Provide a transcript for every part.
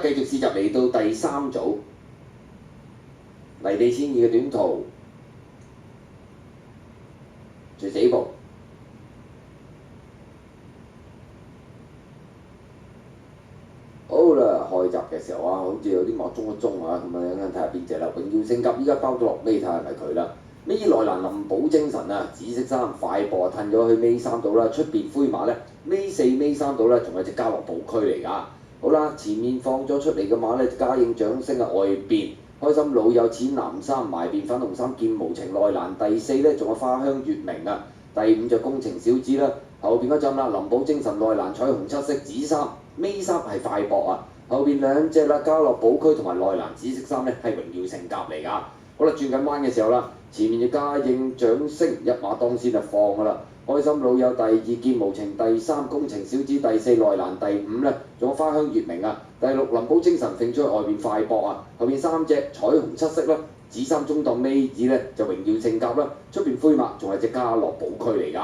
繼續試習嚟到第3組泥地遷移嘅短途，隨死步。好啦，開閘嘅時候啊，好似有啲莫中一中啊，咁啊，睇下邊隻啦。榮耀聖甲依家包咗落尾，睇下係咪佢啦。尾內欄林寶精神啊，紫色衫快步褪咗去尾3度啦，出邊灰馬咧，尾4尾3度咧，仲有隻家樂寶區嚟㗎。好啦，前面放咗出嚟嘅馬咧，嘉應掌聲啊，外邊開心老友淺藍衫埋邊粉紅衫劍無情內欄第4咧，仲有花香月明啊，第5就工程小子啦，後邊嗰陣啦林寶精神內欄彩虹7色紫衫，尾3係快搏啊，後邊2隻啦家樂寶區同埋內欄紫色衫咧係榮耀聖甲嚟㗎。好啦，轉緊彎嘅時候啦，前面嘅嘉應掌聲一馬當先就放㗎啦。開心老友第2劍無情第3工程小子第4內欄第5咧，仲有花香月明啊，第6林寶精神揈出去外邊快搏啊，後邊3隻彩虹7色啦，紫衫中檔尾子咧就榮耀聖甲啦，出邊灰馬仲係隻家樂寶區嚟㗎。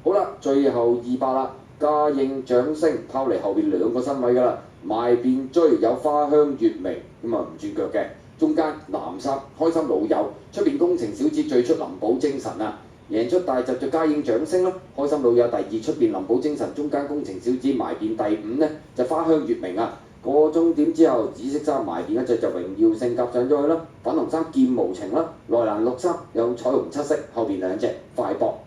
好啦，最後200啦，嘉應掌聲拋離後邊2個身位㗎啦，埋邊追有花香月明咁啊唔轉腳嘅。中間藍衫開心老友，出邊工程小子最出林寶精神啊，贏出大集就嘉應掌聲啦。開心老友第2出邊林寶精神，中間工程小子埋邊第5呢，就花香月明啊。過終點之後，紫色衫埋邊一隻就榮耀聖甲上咗去啦，粉紅衫劍無情啦，內欄綠衫有彩虹7色，後邊2隻快搏。